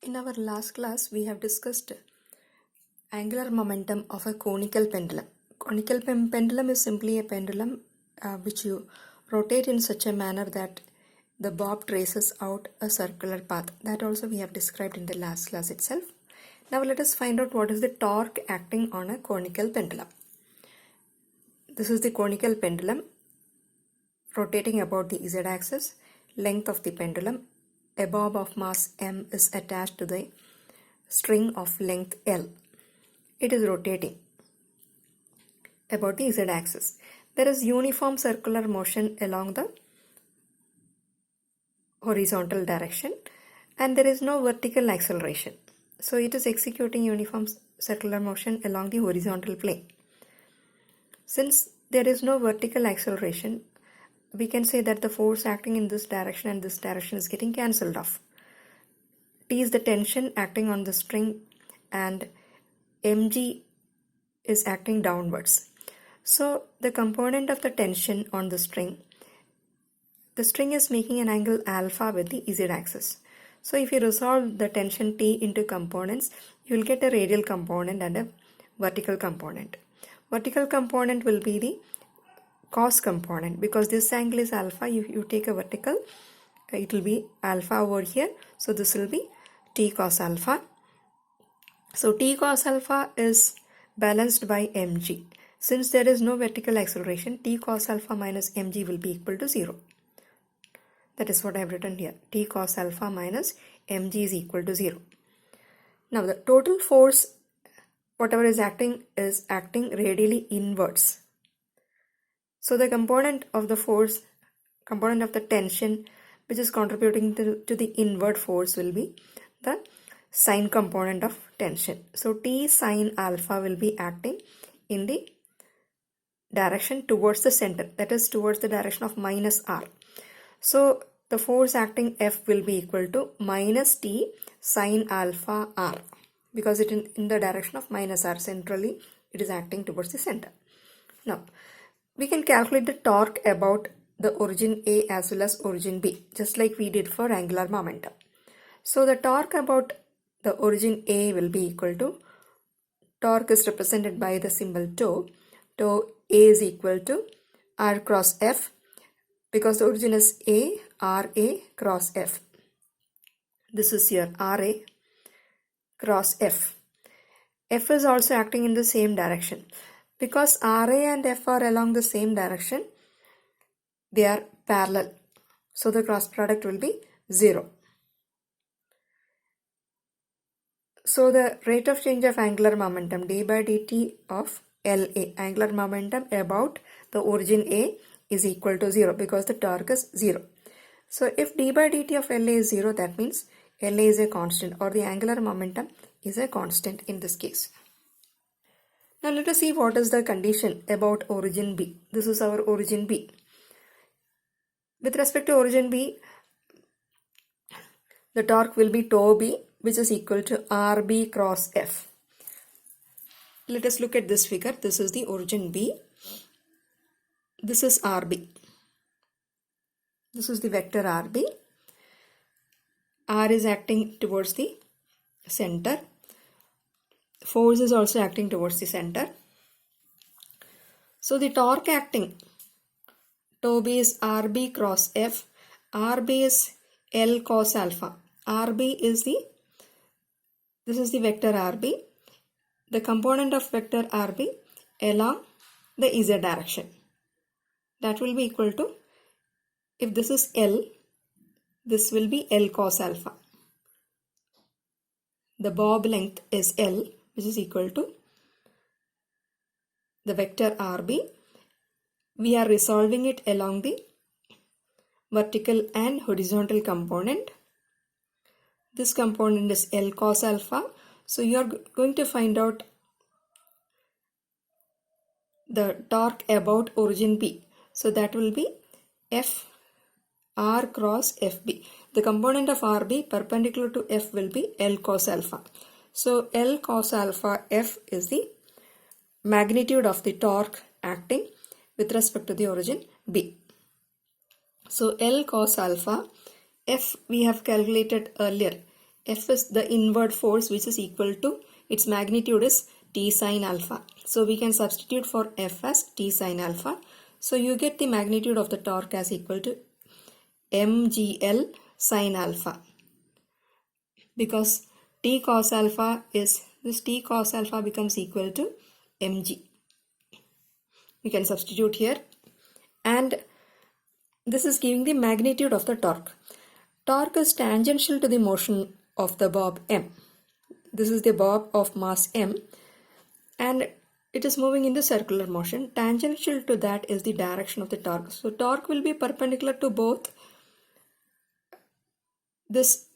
In our last class, we have discussed angular momentum of a conical pendulum. Conical pendulum is simply a pendulum which you rotate in such a manner that the bob traces out a circular path. That also we have described in the last class itself. Now let us find out what is the torque acting on a conical pendulum. This is the conical pendulum rotating about the z-axis. Length of the pendulum. A bob of mass m is attached to the string of length L. It is rotating about the z-axis. There is uniform circular motion along the horizontal direction and there is no vertical acceleration. So it is executing uniform circular motion along the horizontal plane. Since there is no vertical acceleration, we can say that the force acting in this direction and this direction is getting cancelled off. T is the tension acting on the string and mg is acting downwards. So the component of the tension on the string is making an angle alpha with the z-axis. So if you resolve the tension T into components, you will get a radial component and a vertical component. Vertical component will be the cos component because this angle is alpha. You take a vertical, it will be alpha over here. So this will be T cos alpha. So T cos alpha is balanced by mg. Since there is no vertical acceleration, T cos alpha minus mg will be equal to 0. That is what I have written here. T cos alpha minus mg is equal to 0. Now the total force, whatever is acting radially inwards. So the component of the force, component of the tension which is contributing to the inward force will be the sine component of tension. So T sine alpha will be acting in the direction towards the center, that is towards the direction of minus r. So the force acting F will be equal to minus T sine alpha r because it in the direction of minus r, centrally it is acting towards the center. Now we can calculate the torque about the origin A as well as origin B, just like we did for angular momentum. So the torque about the origin A will be equal to, torque is represented by the symbol tau. Tau A is equal to R cross F because the origin is A, RA cross F. This is your RA cross F. F is also acting in the same direction. Because RA and F are along the same direction, they are parallel. So the cross product will be 0. So the rate of change of angular momentum d by dt of LA, angular momentum about the origin A, is equal to 0 because the torque is 0. So if d by dt of LA is 0, that means LA is a constant or the angular momentum is a constant in this case. Now let us see what is the condition about origin B. This is our origin B. With respect to origin B, the torque will be tau B, which is equal to RB cross F. Let us look at this figure. This is the origin B. This is RB. This is the vector RB. R is acting towards the center. Force is also acting towards the center. So the torque acting, tau B is RB cross F. RB is L cos alpha. RB is this is the vector RB. The component of vector RB along the z direction. That will be equal to, if this is L, this will be L cos alpha. The bob length is L, which is equal to the vector RB. We are resolving it along the vertical and horizontal component. This component is L cos alpha. So you are going to find out the torque about origin B. So that will be F R cross FB. The component of RB perpendicular to F will be L cos alpha. So L cos alpha F is the magnitude of the torque acting with respect to the origin B. So L cos alpha F we have calculated earlier F is the inward force which is equal to, its magnitude is T sine alpha. So we can substitute for F as T sine alpha. So you get the magnitude of the torque as equal to mgl sine alpha, because T cos alpha is, this T cos alpha becomes equal to mg. We can substitute here, and this is giving the magnitude of the torque. Torque is tangential to the motion of the bob m. This is the bob of mass m, and it is moving in the circular motion. Tangential to that is the direction of the torque. So torque will be perpendicular to both this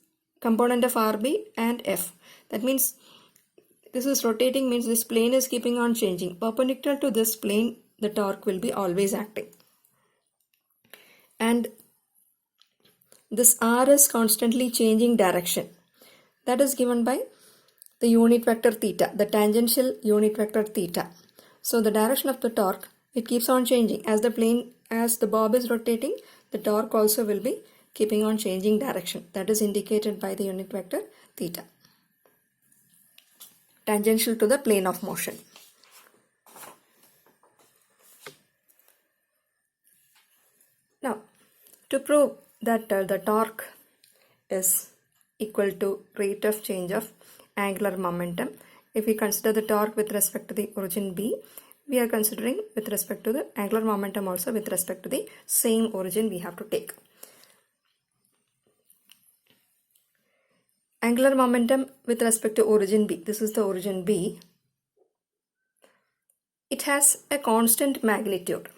component of RB and F. That means this is rotating, means this plane is keeping on changing. Perpendicular to this plane, the torque will be always acting. And this R is constantly changing direction. That is given by the unit vector theta, the tangential unit vector theta. So the direction of the torque, it keeps on changing. As the bob is rotating, the torque also will be keeping on changing direction. That is indicated by the unit vector theta, tangential to the plane of motion. Now, to prove that the torque is equal to rate of change of angular momentum, if we consider the torque with respect to the origin B, we are considering with respect to the angular momentum also with respect to the same origin we have to take. Angular momentum with respect to origin B, this is the origin B, it has a constant magnitude.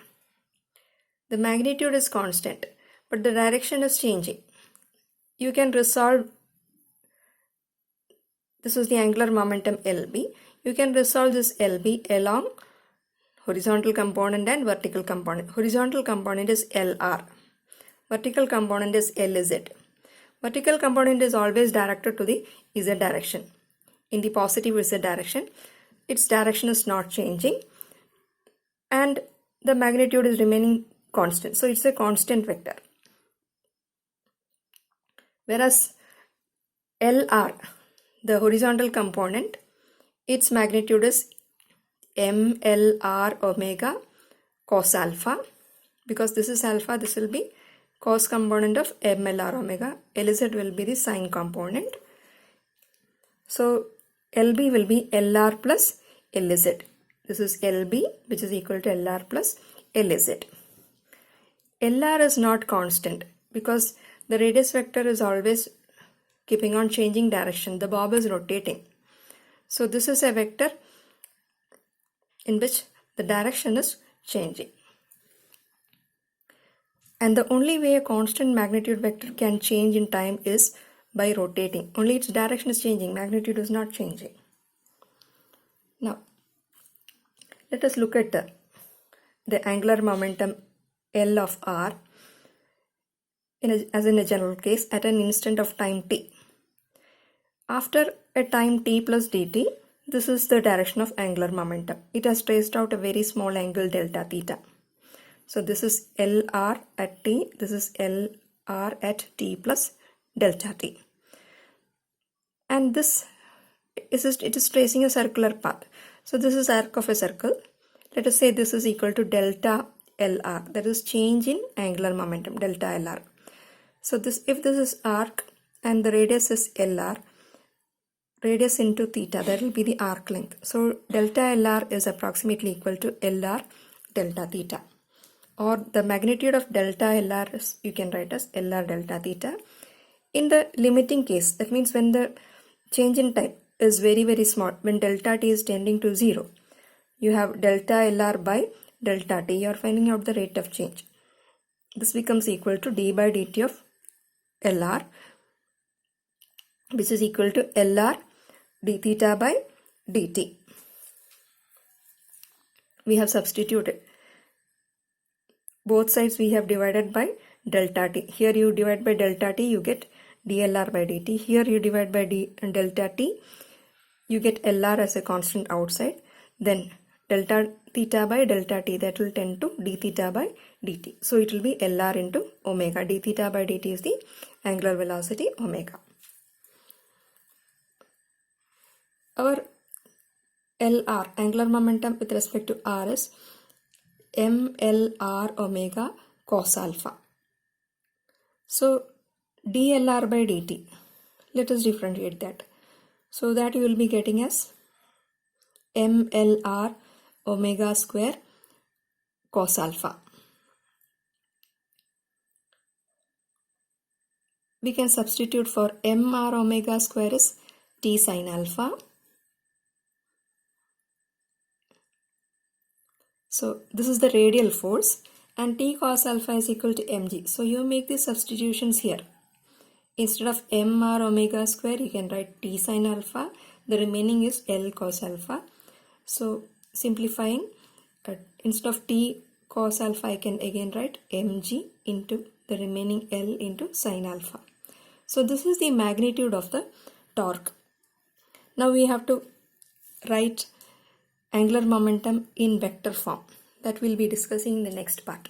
The magnitude is constant, but the direction is changing. You can resolve, this is the angular momentum LB, you can resolve this LB along horizontal component and vertical component. Horizontal component is LR, vertical component is LZ. Vertical component is always directed to the Z direction, in the positive Z direction. Its direction is not changing and the magnitude is remaining constant. So it's a constant vector. Whereas LR, the horizontal component, its magnitude is MLR omega cos alpha. Because this is alpha, this will be cos component of MLR omega. LZ will be the sine component. So LB will be LR plus LZ. This is LB, which is equal to LR plus LZ. LR is not constant because the radius vector is always keeping on changing direction. The bob is rotating. So this is a vector in which the direction is changing. And the only way a constant magnitude vector can change in time is by rotating. Only its direction is changing, magnitude is not changing. Now, let us look at the angular momentum L of R as in a general case at an instant of time t. After a time t plus dt, this is the direction of angular momentum. It has traced out a very small angle delta theta. So this is LR at t, this is LR at t plus delta t. And this it is tracing a circular path. So this is arc of a circle. Let us say this is equal to delta LR, that is change in angular momentum, delta LR. So if this is arc and the radius is LR, radius into theta, that will be the arc length. So delta LR is approximately equal to LR delta theta. Or the magnitude of delta LR is, you can write as LR delta theta. In the limiting case, that means when the change in time is very small, when delta t is tending to 0, you have delta LR by delta t. You are finding out the rate of change. This becomes equal to d by dt of LR, which is equal to LR d theta by dt. We have substituted. Both sides we have divided by delta t. Here you divide by delta t, you get dLr by dt. Here you divide by delta t, you get LR as a constant outside. Then delta theta by delta t, that will tend to d theta by dt. So it will be LR into omega. D theta by dt is the angular velocity omega. our LR, angular momentum with respect to R, is MLR omega cos alpha. So dLr by dt, let us differentiate that. So that you will be getting as MLR omega square cos alpha. We can substitute for mr omega square is T sin alpha. So this is the radial force, and T cos alpha is equal to mg. So you make the substitutions here. Instead of mr omega square, you can write T sin alpha. The remaining is L cos alpha. So simplifying, instead of T cos alpha, I can again write mg into the remaining L into sin alpha. So this is the magnitude of the torque. Now we have to write angular momentum in vector form. That we'll be discussing in the next part.